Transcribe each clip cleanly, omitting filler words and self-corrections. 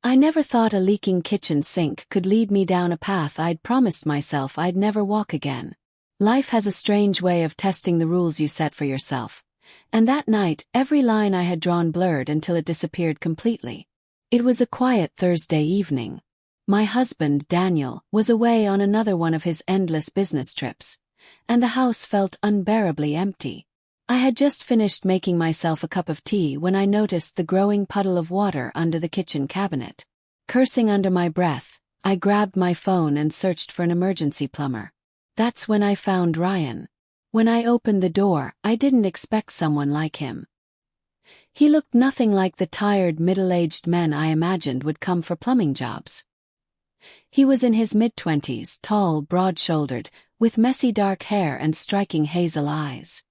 I never thought a leaking kitchen sink could lead me down a path I'd promised myself I'd never walk again. Life has a strange way of testing the rules you set for yourself. And that night, every line I had drawn blurred until it disappeared completely. It was a quiet Thursday evening. My husband, Daniel, was away on another one of his endless business trips, and the house felt unbearably empty. I had just finished making myself a cup of tea when I noticed the growing puddle of water under the kitchen cabinet. Cursing under my breath, I grabbed my phone and searched for an emergency plumber. That's when I found Ryan. When I opened the door, I didn't expect someone like him. He looked nothing like the tired middle-aged men I imagined would come for plumbing jobs. He was in his mid-20s, tall, broad-shouldered, with messy dark hair and striking hazel eyes.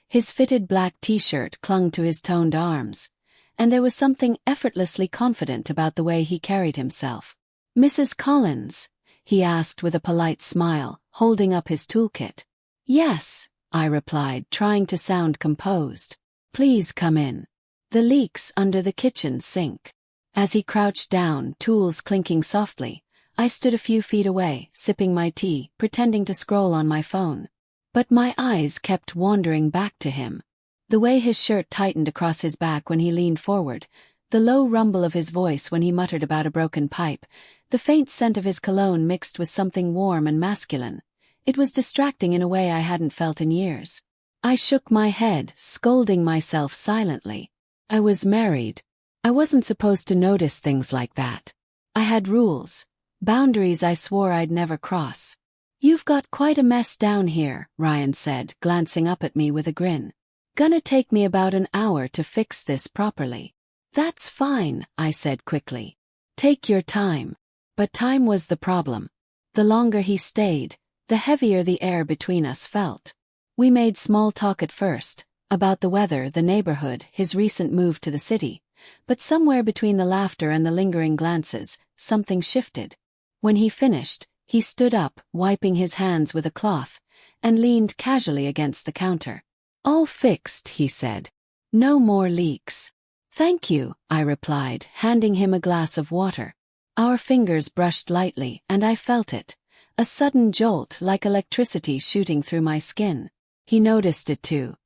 His fitted black t-shirt clung to his toned arms, and there was something effortlessly confident about the way he carried himself. "Mrs. Collins?" he asked with a polite smile, holding up his toolkit. "Yes," I replied, trying to sound composed. "Please come in." "The leak's under the kitchen sink." As he crouched down, tools clinking softly, I stood a few feet away, sipping my tea, pretending to scroll on my phone. But my eyes kept wandering back to him. The way his shirt tightened across his back when he leaned forward, the low rumble of his voice when he muttered about a broken pipe, the faint scent of his cologne mixed with something warm and masculine. It was distracting in a way I hadn't felt in years. I shook my head, scolding myself silently. I was married. I wasn't supposed to notice things like that. I had rules, boundaries I swore I'd never cross. "You've got quite a mess down here," Ryan said, glancing up at me with a grin. "Gonna take me about an hour to fix this properly." "That's fine," I said quickly. "Take your time." But time was the problem. The longer he stayed, the heavier the air between us felt. We made small talk at first, about the weather, the neighborhood, his recent move to the city, but somewhere between the laughter and the lingering glances, something shifted. When he finished, he stood up, wiping his hands with a cloth, and leaned casually against the counter. "All fixed," he said. "No more leaks." "Thank you," I replied, handing him a glass of water. Our fingers brushed lightly, and I felt it. A sudden jolt like electricity shooting through my skin. He noticed it too.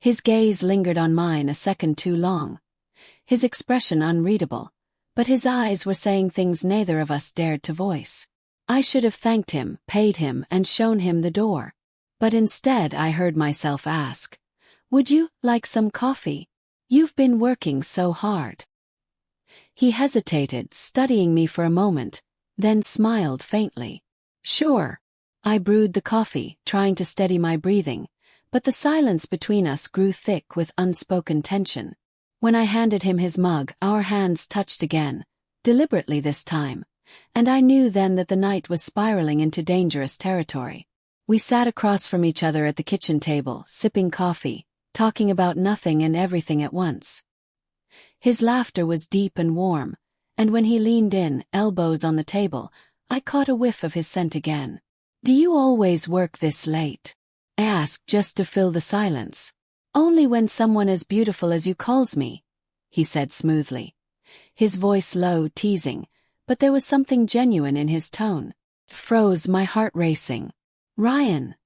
His gaze lingered on mine a second too long. His expression unreadable, but his eyes were saying things neither of us dared to voice. I should have thanked him, paid him, and shown him the door. But instead I heard myself ask, "Would you like some coffee? You've been working so hard." He hesitated, studying me for a moment, then smiled faintly. "Sure." I brewed the coffee, trying to steady my breathing, but the silence between us grew thick with unspoken tension. When I handed him his mug, our hands touched again, deliberately this time, and I knew then that the night was spiraling into dangerous territory. We sat across from each other at the kitchen table, sipping coffee, talking about nothing and everything at once. His laughter was deep and warm, and when he leaned in, elbows on the table, I caught a whiff of his scent again. "Do you always work this late?" I asked just to fill the silence. "Only when someone as beautiful as you calls me," he said smoothly. His voice low, teasing, but there was something genuine in his tone. Froze, my heart racing. "Ryan,"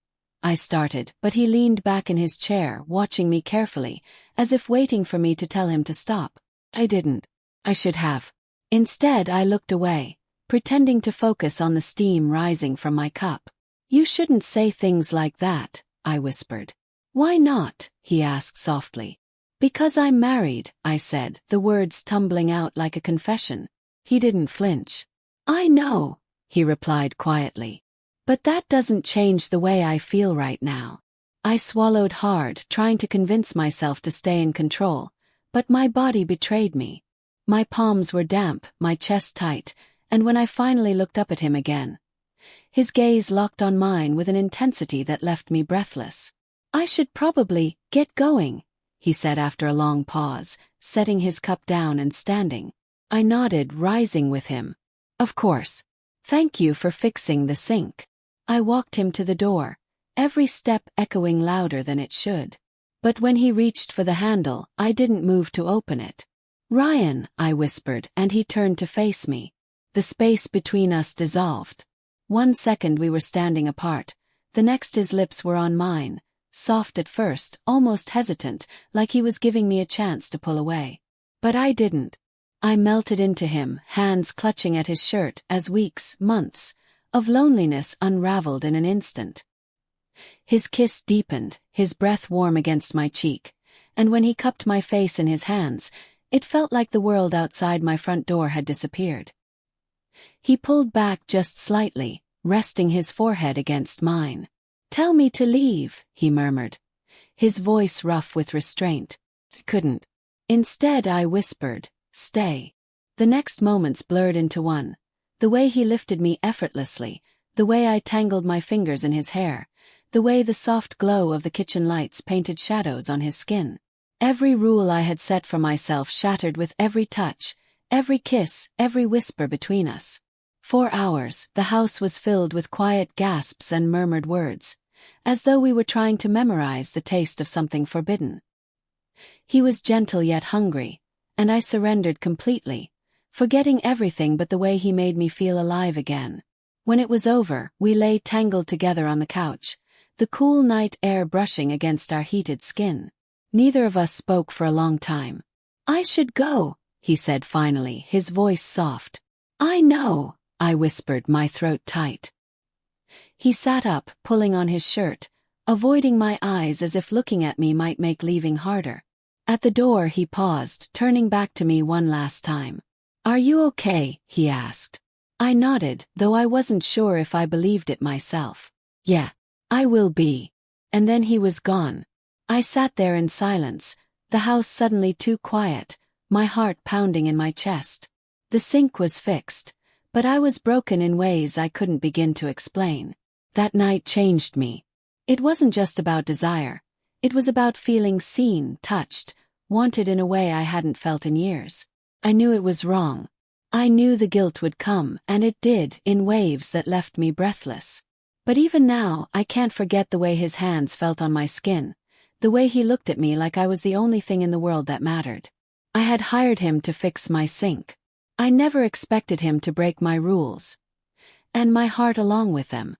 I started, but he leaned back in his chair, watching me carefully, as if waiting for me to tell him to stop. I didn't. I should have. Instead, I looked away, pretending to focus on the steam rising from my cup. "You shouldn't say things like that," I whispered. "Why not?" he asked softly. "Because I'm married," I said, the words tumbling out like a confession. He didn't flinch. "I know," he replied quietly. "But that doesn't change the way I feel right now." I swallowed hard, trying to convince myself to stay in control, but my body betrayed me. My palms were damp, my chest tight, and when I finally looked up at him again, his gaze locked on mine with an intensity that left me breathless. "I should probably get going," he said after a long pause, setting his cup down and standing. I nodded, rising with him. "Of course. Thank you for fixing the sink." I walked him to the door, every step echoing louder than it should. But when he reached for the handle, I didn't move to open it. "Ryan," I whispered, and he turned to face me. The space between us dissolved. 1 second we were standing apart, the next his lips were on mine, soft at first, almost hesitant, like he was giving me a chance to pull away. But I didn't. I melted into him, hands clutching at his shirt as weeks, months, of loneliness unraveled in an instant. His kiss deepened, his breath warm against my cheek, and when he cupped my face in his hands, it felt like the world outside my front door had disappeared. He pulled back just slightly, resting his forehead against mine. "Tell me to leave," he murmured, his voice rough with restraint. "Couldn't." Instead I whispered, "Stay." The next moments blurred into one. The way he lifted me effortlessly, the way I tangled my fingers in his hair, the way the soft glow of the kitchen lights painted shadows on his skin. Every rule I had set for myself shattered with every touch, every kiss, every whisper between us. For hours, the house was filled with quiet gasps and murmured words, as though we were trying to memorize the taste of something forbidden. He was gentle yet hungry, and I surrendered completely, forgetting everything but the way he made me feel alive again. When it was over, we lay tangled together on the couch, the cool night air brushing against our heated skin. Neither of us spoke for a long time. "I should go," he said finally, his voice soft. "I know," I whispered, my throat tight. He sat up, pulling on his shirt, avoiding my eyes as if looking at me might make leaving harder. At the door he paused, turning back to me one last time. "Are you okay?" he asked. I nodded, though I wasn't sure if I believed it myself. "Yeah, I will be." And then he was gone. I sat there in silence, the house suddenly too quiet, my heart pounding in my chest. The sink was fixed, but I was broken in ways I couldn't begin to explain. That night changed me. It wasn't just about desire. It was about feeling seen, touched, wanted in a way I hadn't felt in years. I knew it was wrong. I knew the guilt would come, and it did, in waves that left me breathless. But even now, I can't forget the way his hands felt on my skin, the way he looked at me like I was the only thing in the world that mattered. I had hired him to fix my sink. I never expected him to break my rules. And my heart along with them.